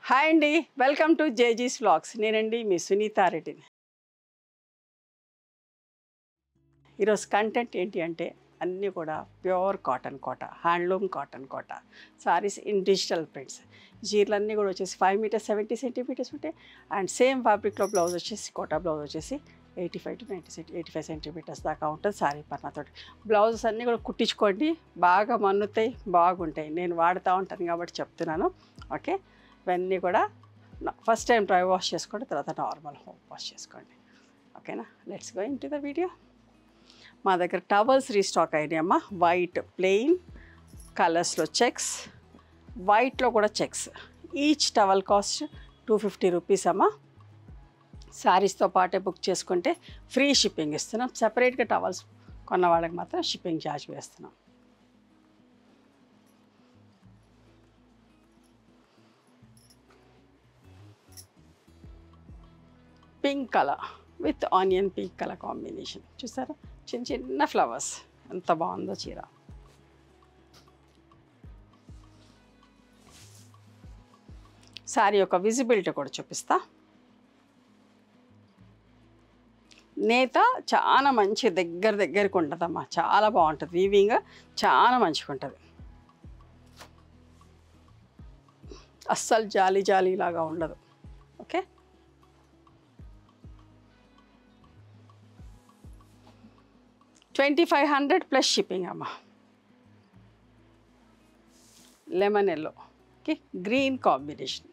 Hi అండి, welcome to జేజీస్ vlogs. నేనండి మీ సునీతా రెడ్డిని. ఈరోజు కంటెంట్ ఏంటి అంటే అన్నీ కూడా pure cotton Kota, handloom cotton Kota sarees in digital prints. చీరలన్నీ కూడా వచ్చేసి 5 మీటర్స్ 70 సెంటీమీటర్స్ ఉంటాయి. అండ్ సేమ్ ఫ్యాబ్రిక్లో బ్లౌజ్ వచ్చేసి కోటా బ్లౌజ్ వచ్చేసి 85 to 85 సెంటీమీటర్స్ దాకా ఉంటుంది సారీ పన్నాతోటి. బ్లౌజెస్ అన్నీ కూడా కుట్టించుకోండి, బాగా మన్నుతాయి, బాగుంటాయి. నేను వాడుతూ ఉంటాను కాబట్టి చెప్తున్నాను. ఓకే, ఇవన్నీ కూడా ఫస్ట్ టైం డ్రై వాష్ చేసుకోండి, తర్వాత నార్మల్ హోమ్ వాష్ చేసుకోండి. ఓకేనా, let's go in to the video. మా దగ్గర టవల్స్ రీస్టాక్ అయినాయమ్మా. వైట్ ప్లెయిన్ కలర్స్లో చెక్స్, వైట్లో కూడా checks. Each towel cost 250 rupees అమ్మా. శారీస్తో పాటే బుక్ చేసుకుంటే ఫ్రీ షిప్పింగ్ ఇస్తున్నాం. సెపరేట్గా టవల్స్ కొన్న వాళ్ళకి మాత్రం షిప్పింగ్ ఛార్జ్ వేస్తున్నాం. Pink colour with onion pink colour combination చూసారా, చిన్న చిన్న ఫ్లవర్స్, ఎంత బాగుందో చీర. శారీ యొక్క విజిబిలిటీ కూడా చూపిస్తా. నేత చాలా మంచి దగ్గరికి ఉంటుందమ్మా, చాలా బాగుంటుంది. వీవింగ్ చాలా మంచిగా ఉంటుంది, అస్సలు జాలి లాగా ఉండదు. ఓకే, $2500 ప్లస్ షిప్పింగ్ అమ్మా. Lemon yellow okay, green combination.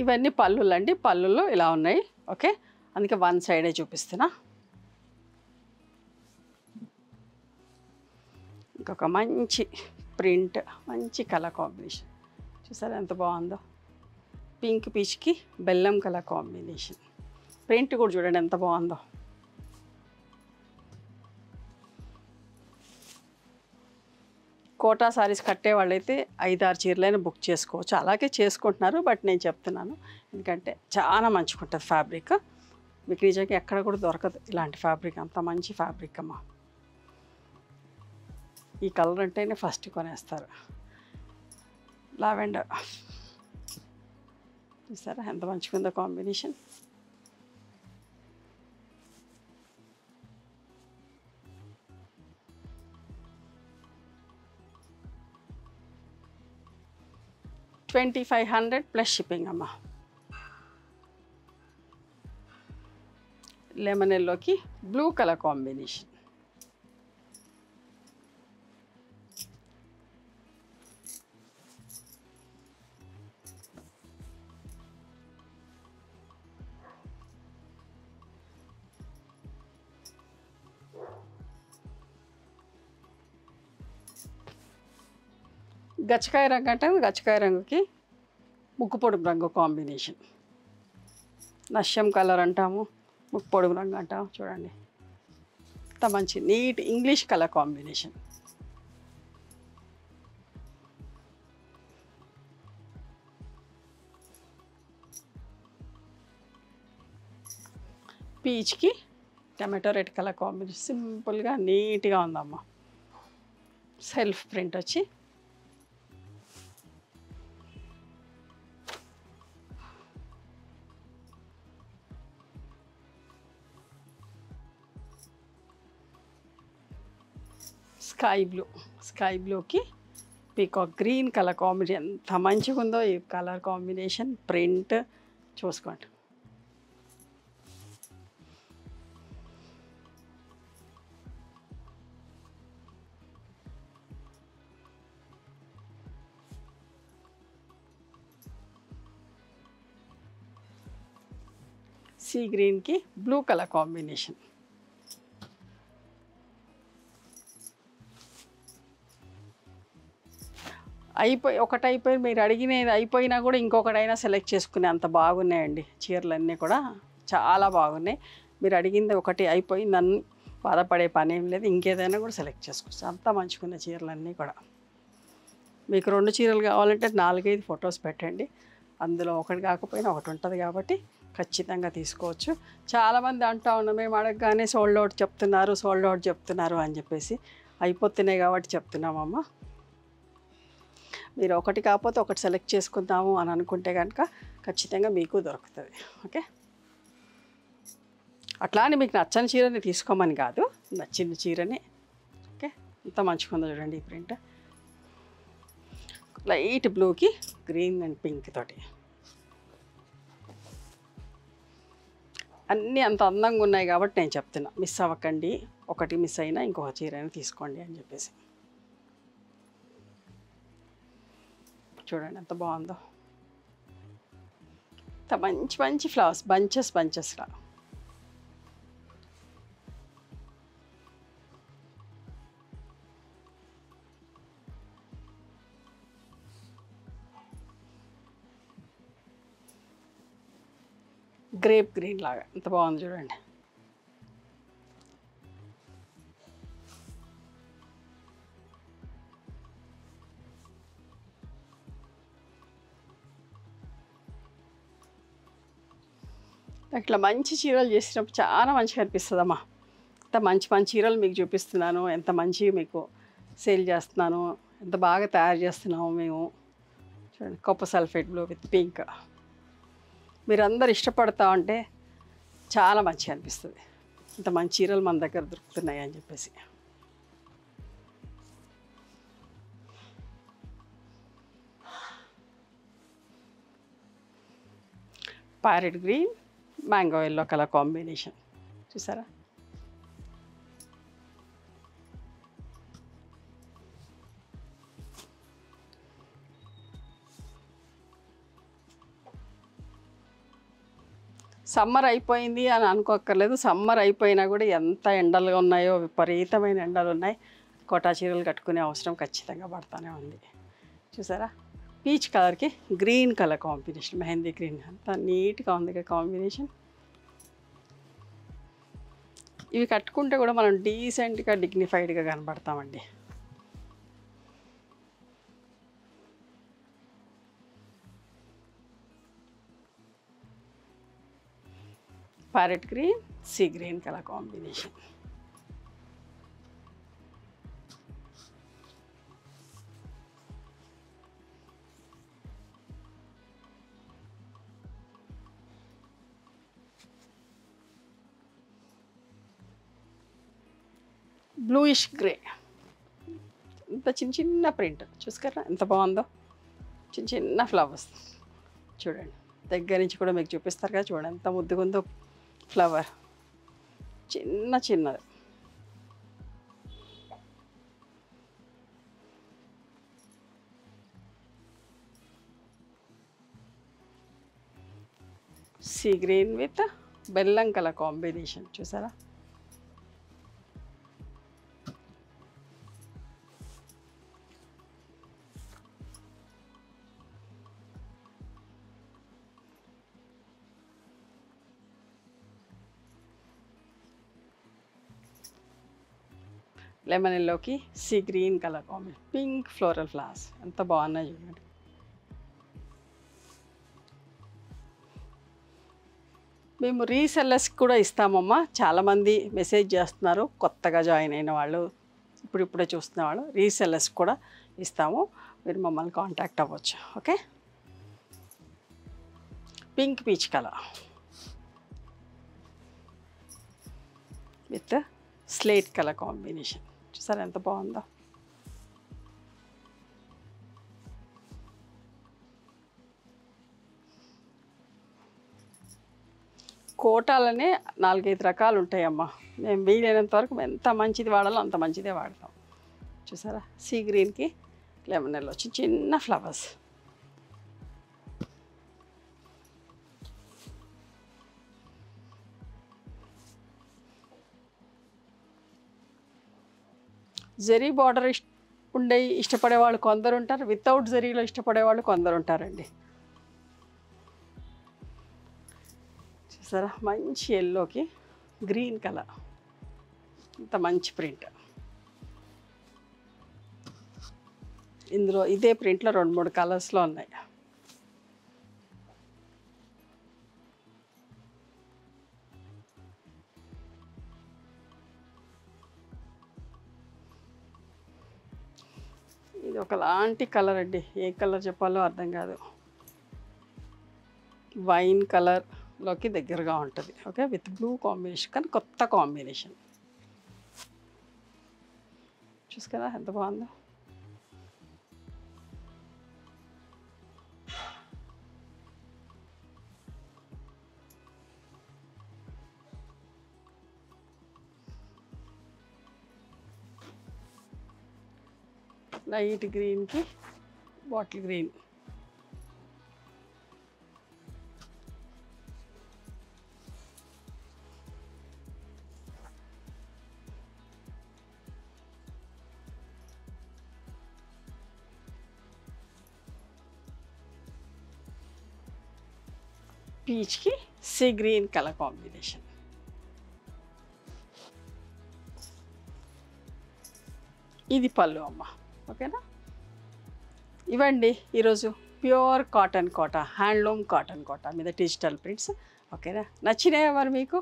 ఇవన్నీ పళ్ళులు అండి, పళ్ళులు ఇలా ఉన్నాయి. ఓకే, అందుకే వన్ సైడే చూపిస్తున్నా. ఇంకొక మంచి ప్రింట్, మంచి కలర్ కాంబినేషన్ చూసారా ఎంత బాగుందో. పింక్ పీచ్కి బెల్లం కలర్ కాంబినేషన్. ప్రింట్ కూడా చూడండి ఎంత బాగుందో. కోటా సారీస్ కట్టే వాళ్ళైతే 5-6 చీరలైనా బుక్ చేసుకోవచ్చు. అలాగే చేసుకుంటున్నారు, బట్ నేను చెప్తున్నాను ఎందుకంటే చాలా మంచిగా ఉంటుంది ఫ్యాబ్రిక్. మీకు నిజంగా ఎక్కడ కూడా దొరకదు ఇలాంటి ఫ్యాబ్రిక్, అంత మంచి ఫ్యాబ్రిక్ అమ్మా. ఈ కలర్ అంటేనే ఫస్ట్ కొనేస్తారు. లావెండర్ చూసారా ఎంత మంచిగా ఉందో కాంబినేషన్. $2500 ప్లస్ షిప్పింగ్ అమ్మా. లెమన్ ఎల్లోకి బ్లూ కలర్ కాంబినేషన్. గచ్చకాయ రంగు అంటాము, గచ్చకాయ రంగుకి ముక్కు పొడుగు రంగు కాంబినేషన్. నశ్యం కలర్ అంటాము, ముక్కు పొడుగు రంగు అంటాము. చూడండి అంత మంచి నీట్ ఇంగ్లీష్ కలర్ కాంబినేషన్. పీచ్కి టమాటో రెడ్ కలర్ కాంబినేషన్. సింపుల్గా నీట్గా ఉందమ్మా. సెల్ఫ్ ప్రింట్ వచ్చి స్కై బ్లూకి పీకాక్ గ్రీన్ కలర్ కాంబినేషన్. ఎంత మంచిగా ఉందో ఈ కలర్ కాంబినేషన్. ప్రింట్ చూసుకోండి. సీ గ్రీన్కి బ్లూ కలర్ కాంబినేషన్. ఒకటి మీరు అడిగినది అయిపోయినా కూడా ఇంకొకటైనా సెలెక్ట్ చేసుకునే అంత బాగున్నాయండి చీరలన్నీ కూడా, చాలా బాగున్నాయి. మీరు అడిగింది ఒకటి అయిపోయింది, నన్ను బాధపడే పని ఏం లేదు, ఇంకేదైనా కూడా సెలెక్ట్ చేసుకోవచ్చు. అంత మంచిగున్న చీరలన్నీ కూడా. మీకు 2 చీరలు కావాలంటే 4-5 ఫొటోస్ పెట్టండి, అందులో ఒకటి కాకపోయినా ఒకటి ఉంటుంది కాబట్టి ఖచ్చితంగా తీసుకోవచ్చు. చాలామంది అంటా ఉన్నారు, మేము అడగగానే సోల్డ్ అవుట్ చెప్తున్నారు, సోల్డ్ అవుట్ చెప్తున్నారు అని చెప్పేసి. అయిపోతున్నాయి కాబట్టి చెప్తున్నామమ్మా. మీరు ఒకటి కాకపోతే ఒకటి సెలెక్ట్ చేసుకుందాము అని అనుకుంటే కనుక ఖచ్చితంగా మీకు దొరుకుతుంది. ఓకే, అట్లా అని మీకు నచ్చని చీరని తీసుకోమని కాదు, నచ్చిన చీరని. ఓకే, ఇంత మంచిగా ఉందో చూడండి ఈ ప్రింట్. లైట్ బ్లూకి గ్రీన్ అండ్ పింక్ తోటి అన్నీ అంత అందంగా ఉన్నాయి కాబట్టి నేను చెప్తున్నా, మిస్ అవ్వకండి. ఒకటి మిస్ అయినా ఇంకొక చీరైనా తీసుకోండి అని చెప్పేసి. చూడండి ఎంత బాగుందో, ఇంత మంచి మంచి ఫ్లవర్స్, బంచెస్లా. గ్రేప్ గ్రీన్ లాగా ఎంత బాగుంది చూడండి. ఇట్లా మంచి చీరలు చేసినప్పుడు చాలా మంచిగా అనిపిస్తుందమ్మా. ఎంత మంచి మంచి చీరలు మీకు చూపిస్తున్నాను, ఎంత మంచి మీకు సేల్ చేస్తున్నాను, ఎంత బాగా తయారు చేస్తున్నాము మేము. చూడండి, copper sulphate blue with pink. మీరందరూ ఇష్టపడతా ఉంటే చాలా మంచిగా అనిపిస్తుంది, ఇంత మంచి చీరలు మన దగ్గర దొరుకుతున్నాయి అని చెప్పేసి. Parrot green, mango yellow colour combination చూసారా. సమ్మర్ అయిపోయింది అని అనుకోక్కర్లేదు, సమ్మర్ అయిపోయినా కూడా ఎంత ఎండలుగా ఉన్నాయో, విపరీతమైన ఎండలు ఉన్నాయి. కోటా చీరలు కట్టుకునే అవసరం ఖచ్చితంగా పడుతూనే ఉంది. చూసారా, పీచ్ కలర్కి green colour combination, mehndi green, అంత నీట్గా ఉంది కాంబినేషన్. ఇవి కట్టుకుంటే కూడా మనం డీసెంట్గా డిగ్నిఫైడ్గా కనబడతామండి. Parrot green, sea green colour combination. Bluish grey, ఇంత చిన్న చిన్న ప్రింట్ చూసుకురా ఎంత బాగుందో, చిన్న చిన్న ఫ్లవర్స్. చూడండి, దగ్గర నుంచి కూడా మీకు చూపిస్తారు కదా, చూడండి ఎంత ముద్దుగా ఉందో ఫ్లవర్, చిన్న చిన్నది. సీ గ్రీన్ విత్ బెల్లం కలర్ కాంబినేషన్ చూసారా. లెమన్ ఎల్లోకి see green colour combination, pink floral flowers ఎంత బాగున్నాయి చూడండి. మేము రీసెల్లర్స్కి కూడా ఇస్తామమ్మా. చాలామంది మెసేజ్ చేస్తున్నారు, కొత్తగా జాయిన్ అయిన వాళ్ళు, ఇప్పుడిప్పుడే చూస్తున్న వాళ్ళు. రీసెల్లర్స్కి కూడా ఇస్తాము, మీరు మమ్మల్ని కాంటాక్ట్ అవ్వచ్చు. Okay, pink peach colour with slate colour combination చూసారా ఎంత బాగుందో. కోటాలనే 4-5 రకాలు ఉంటాయమ్మా. మేము వీలైనంత వరకు ఎంత మంచిది వాడాలో అంత మంచిదే వాడతాం. చూసారా, సీ గ్రీన్కి లెమన్ ఎల్లో వచ్చి చిన్న ఫ్లవర్స్. జరీ బార్డర్ ఉండే ఇష్టపడే వాళ్ళు కొందరు ఉంటారు, వితౌట్ జరీలో ఇష్టపడే వాళ్ళు కొందరు ఉంటారండి. చూసారా, మంచి ఎల్లోకి గ్రీన్ కలర్, ఇంత మంచి ప్రింట్. ఇందులో ఇదే ప్రింట్లో 2-3 కలర్స్లో ఉన్నాయి. ఒకలాంటి కలర్ అండి, ఏ కలర్ చెప్పాలో అర్థం కాదు. వైన్ కలర్లోకి దగ్గరగా ఉంటుంది. ఓకే, విత్ బ్లూ కాంబినేషన్, కానీ కొత్త కాంబినేషన్. చూసుకురా ఎంత బాగుందో. లైట్ గ్రీన్కి బాటిల్ గ్రీన్. పీచ్కి సీ గ్రీన్ కలర్ కాంబినేషన్. ఇది పళ్ళు అమ్మ. ఓకేనా, ఇవ్వండి ఈరోజు pure cotton Kota, handloom cotton Kota మీద డిజిటల్ ప్రింట్స్. ఓకేనా, నచ్చినాయా మరి మీకు?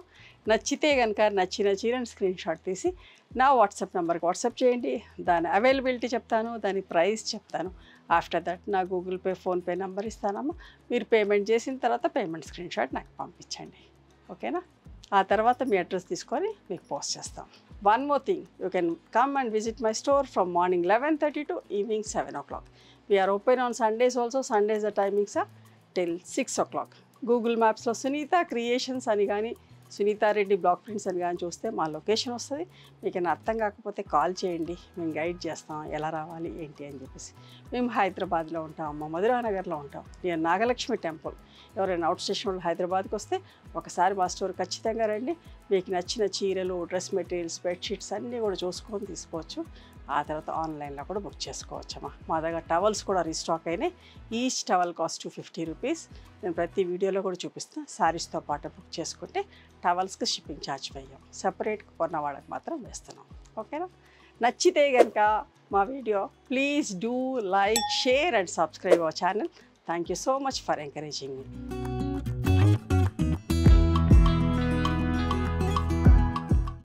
నచ్చితే కనుక నచ్చిన చీరని స్క్రీన్ షాట్ తీసి నా వాట్సాప్ నెంబర్కి వాట్సాప్ చేయండి. దాని అవైలబిలిటీ చెప్తాను, దాని ప్రైస్ చెప్తాను. ఆఫ్టర్ దట్ నా గూగుల్ పే, ఫోన్పే నెంబర్ ఇస్తానమ్మా. మీరు పేమెంట్ చేసిన తర్వాత పేమెంట్ స్క్రీన్ షాట్ నాకు పంపించండి. ఓకేనా, ఆ తర్వాత మీ అడ్రస్ తీసుకొని మీకు పోస్ట్ చేస్తాం. One more thing, you can come and visit my store from morning 11:30 to evening 7 o'clock. We are open on Sundays also. Sundays the timings are till 6 o'clock. Google మ్యాప్స్లో Sunitha creations అని కానీ, Sunitha Reddy block prints అని కానీ చూస్తే మా location వస్తుంది. మీకు అర్థం కాకపోతే కాల్ చేయండి, మేము గైడ్ చేస్తాం ఎలా రావాలి ఏంటి అని చెప్పేసి. మేము హైదరాబాద్లో ఉంటాం, మా మధురానగర్లో ఉంటాం, నేను నాగలక్ష్మి టెంపుల్. ఎవరైనా అవుట్ స్టేషన్ వాళ్ళు హైదరాబాద్కి వస్తే ఒకసారి మా స్టోర్ ఖచ్చితంగా రండి. మీకు నచ్చిన చీరలు, డ్రెస్ మెటీరియల్స్, బెడ్షీట్స్ అన్నీ కూడా చూసుకొని తీసుకోవచ్చు. ఆ తర్వాత ఆన్లైన్లో కూడా బుక్ చేసుకోవచ్చమ్మా. మా దగ్గర టవల్స్ కూడా రీస్టాక్ అయినాయి. Each towel cost 250 rupees. నేను ప్రతి వీడియోలో కూడా చూపిస్తాను. శారీస్తో పాటు బుక్ చేసుకుంటే టవల్స్కి షిప్పింగ్ ఛార్జ్ వేయం, సపరేట్గా కొన్న వాళ్ళకి మాత్రం వేస్తున్నాం. ఓకేనా, నచ్చితే కనుక మా video please do like, share and subscribe our channel. Thank you so much for encouraging me.